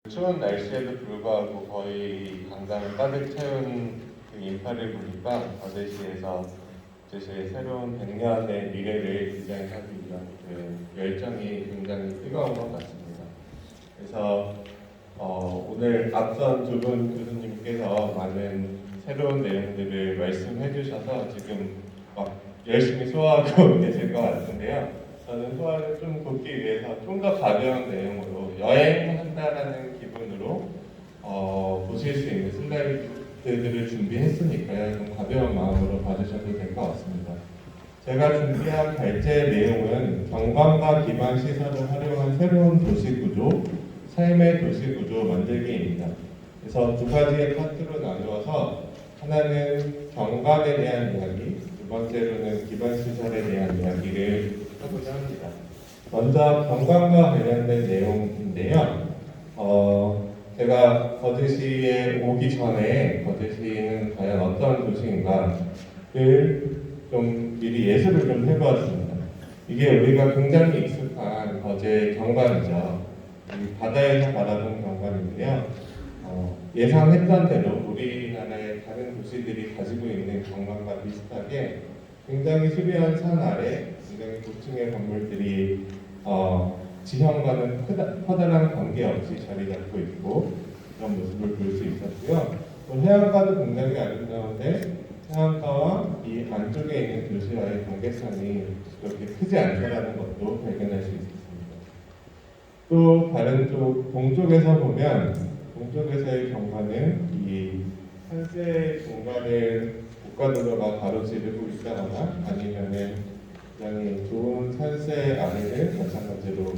추운 날씨에도 불구하고 거의 강당을 가득 채운 그 인파를 보니까 어제시에서 제시의 새로운 100년의 미래를 디자인하기 위한 그 열정이 굉장히 뜨거운 것 같습니다. 그래서 오늘 앞선 두 분 교수님께서 많은 새로운 내용들을 말씀해 주셔서 지금 막 열심히 소화하고 계실 것 같은데요. 저는 소화를 좀 돕기 위해서 좀 더 가벼운 내용으로 여행한다라는 기분으로 보실 수 있는 슬라이드들을 준비했으니까요. 좀 가벼운 마음으로 봐주셔도 될 것 같습니다. 제가 준비한 발제 내용은 경관과 기반 시설을 활용한 새로운 도시 구조, 삶의 도시 구조 만들기입니다. 그래서 두 가지의 파트로 나누어서 하나는 경관에 대한 이야기, 두 번째로는 기반 시설에 대한 이야기를 하고자 합니다. 먼저 경관과 관련된 내용인데요. 제가 거제시에 오기 전에 거제시는 과연 어떤 도시인가를 좀 미리 예습을 좀 해보았습니다. 이게 우리가 굉장히 익숙한 거제 경관이죠. 바다에서 바라본 경관인데요. 예상했던 대로 우리나라의 다른 도시들이 가지고 있는 경관과 비슷하게 굉장히 수려한 산 아래 굉장히 고층의 건물들이 지형과는 커다란 관계없이 자리 잡고 있고 그런 모습을 볼 수 있었고요. 또 해안가도 굉장히 아름다운데 해안가와 이 안쪽에 있는 도시와의 경계선이 그렇게 크지 않다는 것도 발견할 수 있었습니다. 또 다른 쪽 동쪽에서 보면 동쪽에서의 경관은 이 산세 공간을 고가도로가 가로지르고 있다거나 아니면은 굉장히 좋은 산세 아래를 마찬가지로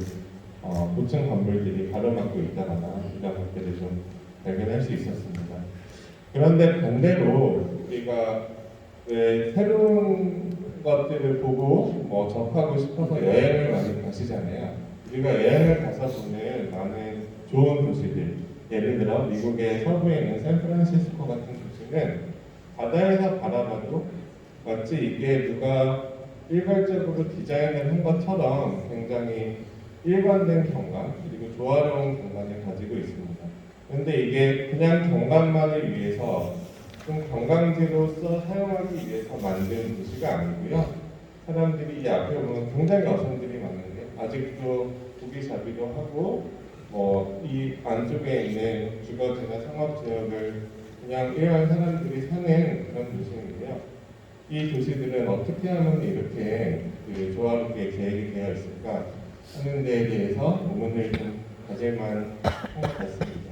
고층 건물들이 가로막고 있다거나 이런 것들을 좀 발견할 수 있었습니다. 그런데 반대로 우리가 왜 새로운 것들을 보고 접하고 싶어서 여행을 많이 가시잖아요. 우리가 여행을 가서 보는 많은 좋은 도시들, 예를 들어 미국의 서부에 있는 샌프란시스코 같은 도시는 바다에서 바라봐도 마치 이게 누가 일괄적으로 디자인을 한 것처럼 굉장히 일관된 경관 그리고 조화로운 경관을 가지고 있습니다. 그런데 이게 그냥 경관만을 위해서 좀 관광지로서 사용하기 위해서 만든 도시가 아니고요. 사람들이 이 앞에 보면 굉장히 어선들이 많은데 아직도 고기잡이도 하고 이 안쪽에 있는 주거지나 상업지역을 그냥 일반 사람들이 사는 그런 도시인데요. 이 도시들은 어떻게 하면 이렇게 조화롭게 계획이 되어 있을까 하는 데에 대해서 의문을 좀 가질만 한 것 같습니다.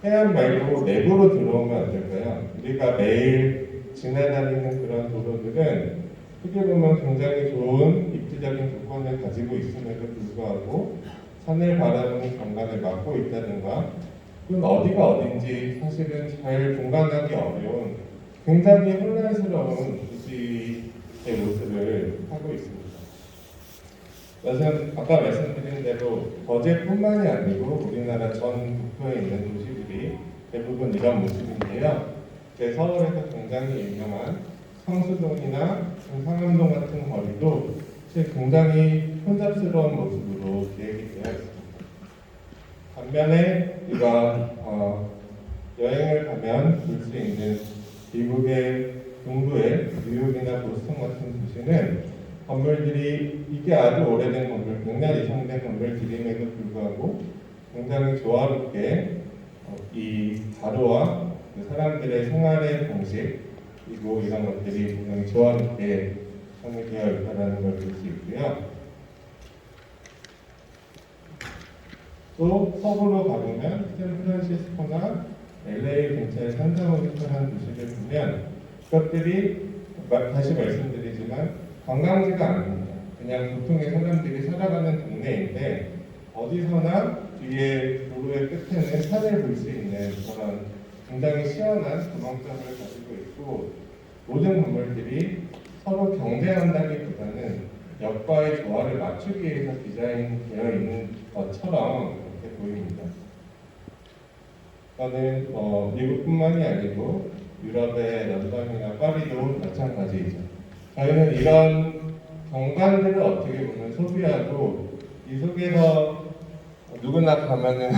해안 말고 내부로 들어오면 어떨까요? 우리가 매일 지나다니는 그런 도로들은 크게 보면 굉장히 좋은 입지적인 조건을 가지고 있음에도 불구하고 산을 바라보는 경관을 막고 있다든가 그건 어디가 어딘지 사실은 잘 공간하기 어려운 굉장히 혼란스러운 도시의 모습을 하고 있습니다. 그것은 아까 말씀드린 대로 거제뿐만이 아니고 우리나라 전 국토에 있는 도시들이 대부분 이런 모습인데요. 제 서울에서 굉장히 유명한 성수동이나 상암동 같은 거리도 굉장히 혼잡스러운 모습으로 계획이 되어 있습니다. 반면에 우리가 여행을 가면 볼 수 있는 미국의 동부의 뉴욕이나 보스턴 같은 도시는 건물들이 이게 아주 오래된 건물, 100년 이상 된 건물들임에도 불구하고 굉장히 조화롭게 이 가로와 사람들의 생활의 방식 그리고 이런 것들이 굉장히 조화롭게 정리되어 있다는 걸 볼 수 있고요. 또 서부로 가보면 샌프란시스코나 LA 근처의 산타모니카라는 도시를 보면 그것들이 다시 말씀드리지만 관광지가 아닙니다. 그냥 보통의 사람들이 살아가는 동네인데 어디서나 뒤에 도로의 끝에는 산을 볼 수 있는 그런 굉장히 시원한 조망점을 가지고 있고 모든 건물들이 서로 경쟁한다기보다는 역과의 조화를 맞추기 위해서 디자인되어 있는 것처럼 그렇게 보입니다. 저는 미국뿐만이 아니고 유럽의 런던이나 파리도 마찬가지이죠. 저희는 이런 경관들을 어떻게 보면 소비하고 이 속에서 누구나 가면은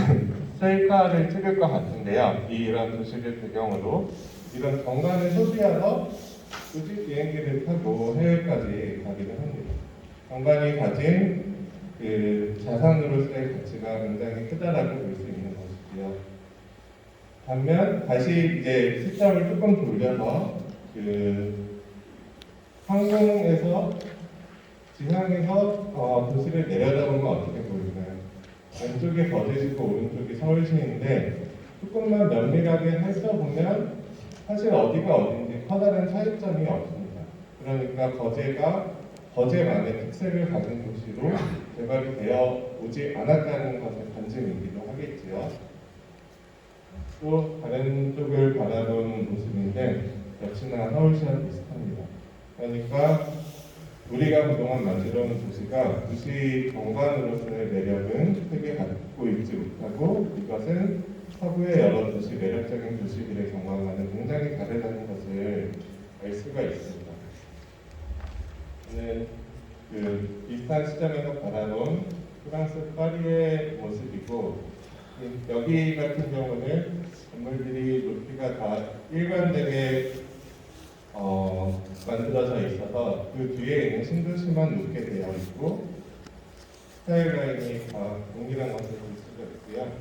셀카를 찍을 것 같은데요. 이런 도시를 배경으로 이런 경관을 소비하러 굳이 비행기를 타고 해외까지 가기도 합니다. 경관이 가진 그 자산으로서의 가치가 굉장히 크다라고 볼 수 있는 것이고요. 반면 다시 이제 시점을 조금 돌려서 그 항공에서 지상에서 도시를 내려다보면 어떻게 보일까요? 왼쪽이 거제시고 오른쪽이 서울시인데 조금만 면밀하게 살펴보면 사실 어디가 어딘지 커다란 차이점이 없습니다. 그러니까 거제가 거제만의 특색을 가진 도시로 개발이 되어 오지 않았다는 것의 반증이기도 하겠지요. 또 다른 쪽을 바라보는 모습인데 역시나 서울시와 비슷합니다. 그러니까 우리가 그동안 만들어온 도시가 도시 경관으로서의 매력은 크게 갖고 있지 못하고 이것은 서구의 여러 도시 매력적인 도시들의 경관과는 굉장히 다르다는 것을 알 수가 있습니다. 저는 그 비슷한 시점에서 바라본 프랑스 파리의 모습이고 여기 같은 경우는 건물들이 높이가 다 일관되게 만들어져 있어서 그 뒤에 있는 신도시만 높게 되어 있고 스타일라인이 다 동일한 것을 볼 수가 있고요.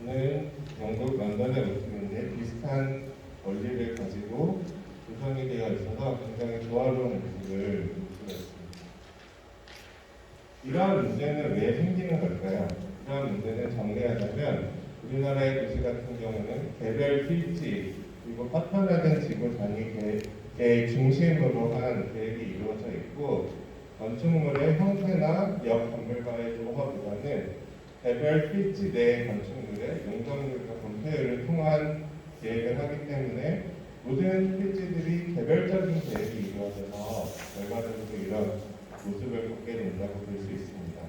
오늘 영국 런던의 모습인데 비슷한 원리를 가지고 구성이 되어 있어서 굉장히 조화로운 모습을 볼 수가 있습니다. 이러한 문제는 왜 생기는 걸까요? 이러한 문제는 정리하자면 우리나라의 도시 같은 경우는 개별 필지 그리고 파편화된 지구 단위 계획 중심으로 한 계획이 이루어져 있고 건축물의 형태나 역 건물과의 조화보다는 개별 필지 내 건축물의 용적률과 건폐율을 통한 계획을 하기 때문에 모든 필지들이 개별적인 계획이 이루어져서 결과적으로 이런 모습을 갖게 된다고 볼 수 있습니다.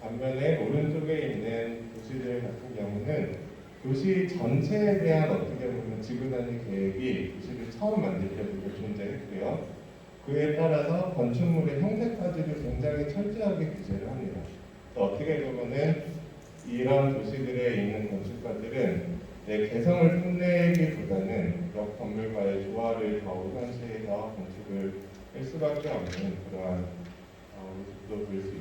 반면에 오른쪽에 있는 도시들 같은 경우는 도시 전체에 대한 어떻게 보면 지구 단위 계획이 도시를 처음 만들 때부터 존재했고요. 그에 따라서 건축물의 형태까지도 굉장히 철저하게 규제를 합니다. 어떻게 보면은 이런 도시들에 있는 건축가들은 내 개성을 뽐내기보다는 역 건물과의 조화를 더 우선시해서 건축을 할 수밖에 없는 그러한 모습도 볼 수